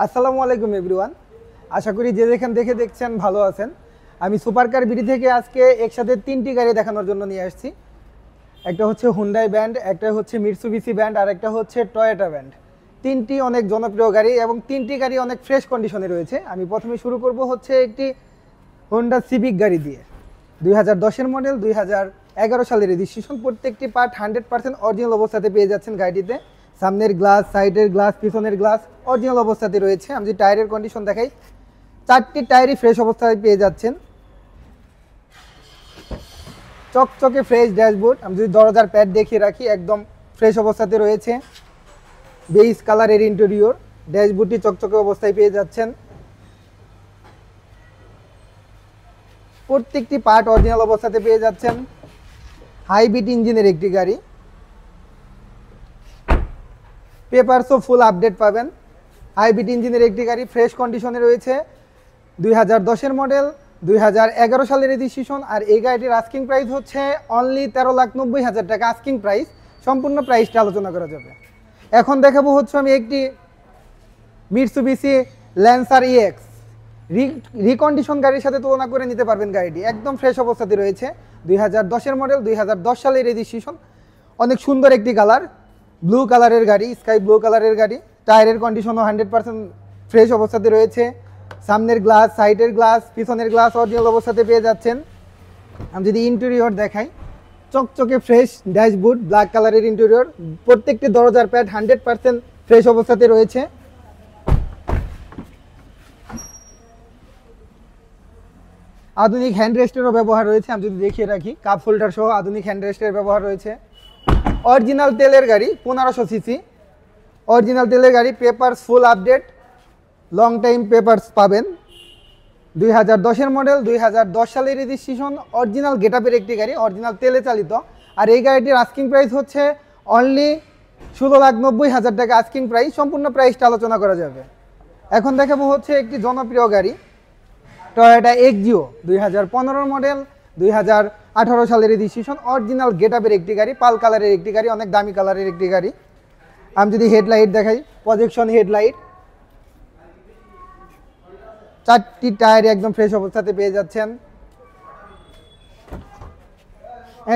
আসসালামু আলাইকুম এভরিওয়ান। আশা করি যে যেখান থেকে দেখছেন ভালো আছেন। আমি সুপার কার বিডি থেকে আজকে একসাথে তিনটি গাড়ি দেখানোর জন্য নিয়ে আসছি। একটা হচ্ছে হুন্ডাই ব্র্যান্ড, একটা হচ্ছে মিৎসুবিশি ব্র্যান্ড, আর একটা হচ্ছে টয়োটা ব্র্যান্ড। তিনটি অনেক জনপ্রিয় গাড়ি এবং তিনটি গাড়ি অনেক ফ্রেশ কন্ডিশনে রয়েছে। আমি প্রথমে শুরু করব হচ্ছে একটি হোন্ডা সিভিক গাড়ি দিয়ে। 2010-এর মডেল, 2011 সালের রেজিস্ট্রেশন। প্রত্যেকটি পার্ট 100% অরিজিনাল অবস্থাতে পেয়ে যাচ্ছেন গাড়িটিতে। সামনের গ্লাস, সাইডের গ্লাস, পিছনের গ্লাস অরিজিনাল অবস্থাতে রয়েছে। আমি যদি টায়ারের কন্ডিশন দেখাই, চারটি টায়ারই ফ্রেশ অবস্থায় পেয়ে যাচ্ছেন। চকচকে ফ্রেশ ড্যাশবোর্ড। আমি যদি দরজার প্যাড দেখিয়ে রাখি, একদম ফ্রেশ অবস্থাতে রয়েছে। বেইজ কালারের ইন্টেরিয়র, ড্যাশবোর্ডটি চকচকে অবস্থায় পেয়ে যাচ্ছেন। প্রত্যেকটি পার্ট অরিজিনাল অবস্থাতে পেয়ে যাচ্ছেন। হাইব্রিড ইঞ্জিনের একটি গাড়ি, পেপারসও ফুল আপডেট পাবেন। হাইব্রিড ইঞ্জিনের একটি গাড়ি ফ্রেশ কন্ডিশনে রয়েছে। 2010-এর মডেল, 2011 সালের রেজিস্ট্রেশন। আর এই গাড়িটির আস্কিং প্রাইস হচ্ছে অনলি 13,90,000 টাকা আস্কিং প্রাইস। সম্পূর্ণ প্রাইসটা আলোচনা করা যাবে। এখন দেখাবো হচ্ছে আমি একটি মিৎসুবিশি ল্যান্সার ইএক্স। রিকন্ডিশন গাড়ির সাথে তুলনা করে নিতে পারবেন। গাড়িটি একদম ফ্রেশ অবস্থাতে রয়েছে। 2010-এর মডেল, 2010 সালের রেজিস্ট্রেশন। অনেক সুন্দর একটি কালার, ব্লু কালারের গাড়ি, স্কাই ব্লু কালারের গাড়ি। টায়ারের কন্ডিশনও 100% ফ্রেশ অবস্থাতে রয়েছে। সামনের গ্লাস, সাইডের গ্লাস, পিছনের গ্লাস অরিজিনাল অবস্থাতে পেয়ে যাচ্ছেন। আমি যদি ইন্টেরিয়র দেখাই, চকচকে ফ্রেশ ড্যাশবোর্ড, ব্ল্যাক কালারের ইন্টেরিয়র। প্রত্যেকটি দরজার প্যাড 100% ফ্রেশ অবস্থাতে রয়েছে। আধুনিক হ্যান্ড রেস্টেরও ব্যবহার রয়েছে। আমি যদি দেখিয়ে রাখি, কাপ হোল্ডার সহ আধুনিক হ্যান্ড রেস্টের ব্যবহার রয়েছে। অরিজিনাল তেলের গাড়ি, 1500 সিসি অরিজিনাল তেলের গাড়ি। Papers full update, long time papers পাবেন। 2010-এর মডেল, 2010 সালের রেজিস্ট্রেশন। অরিজিনাল গেটআপের একটি গাড়ি, অরিজিনাল তেলে চালিত। আর এই গাড়িটির আস্কিং প্রাইস হচ্ছে অনলি 16,90,000 টাকা আস্কিং প্রাইস। সম্পূর্ণ প্রাইসটা আলোচনা করা যাবে। এখন দেখাবো হচ্ছে একটি জনপ্রিয় গাড়ি, টয়োটা এক্সিও। 2015 মডেল, 2018 সালের রেজিস্ট্রেশন। অরিজিনাল গেটআপের একটি গাড়ি, পাল কালারের একটি গাড়ি, অনেক দামি কালারের একটি গাড়ি। আমি যদি হেডলাইট দেখাই, প্রজেকশন হেডলাইট। চারটি টায়ার একদম ফ্রেশ অবস্থাতে পেয়ে যাচ্ছেন।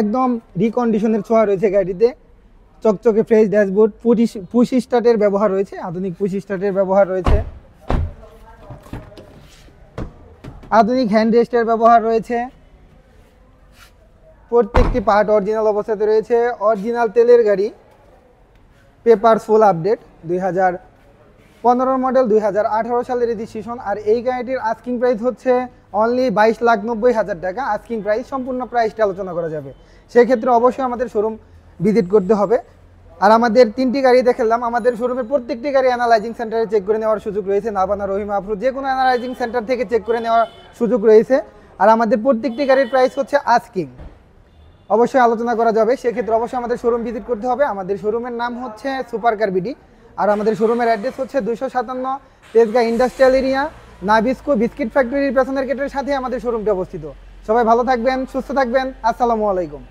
একদম রিকন্ডিশনের ছোঁয়া রয়েছে গাড়িতে। চকচকে ফ্রেশ ড্যাশবোর্ড, পুশ স্টার্টের ব্যবহার রয়েছে, আধুনিক পুশ স্টার্টের ব্যবহার রয়েছে। আধুনিক হ্যান্ড রেস্টের ব্যবহার রয়েছে। প্রত্যেকটি পার্ট অরিজিনাল অবস্থাতে রয়েছে। অরিজিনাল তেলের গাড়ি, পেপার ফুল আপডেট। 2015 মডেল, 2018 সালের রেজিস্ট্রেশন। আর এই গাড়িটির আস্কিং প্রাইস হচ্ছে অনলি 22,90,000 টাকা আস্কিং প্রাইস। সম্পূর্ণ প্রাইসটা আলোচনা করা যাবে। সেক্ষেত্রে অবশ্যই আমাদের শোরুম ভিজিট করতে হবে। আর আমাদের তিনটি গাড়ি দেখালাম। আমাদের শোরুমের প্রত্যেকটি গাড়ি অ্যানালাইজিং সেন্টারে চেক করে নেওয়ার সুযোগ রয়েছে। নাবানা, রহিমা, আফরোজ, যে কোনো অ্যানালাইজিং সেন্টার থেকে চেক করে নেওয়ার সুযোগ রয়েছে। আর আমাদের প্রত্যেকটি গাড়ির প্রাইস হচ্ছে আস্কিং। অবশ্যই আলোচনা করা যাবে। সেক্ষেত্রে অবশ্যই আমাদের শোরুম ভিজিট করতে হবে। আমাদের শোরুমের নাম হচ্ছে সুপার কার বিডি। আর আমাদের শোরুমের অ্যাড্রেস হচ্ছে 257 Tejgaon industrial area, Nabisco biscuit ফ্যাক্টরির পেছনের গেটের সাথে আমাদের শোরুমটি অবস্থিত। সবাই ভালো থাকবেন, সুস্থ থাকবেন। আসসালামু আলাইকুম।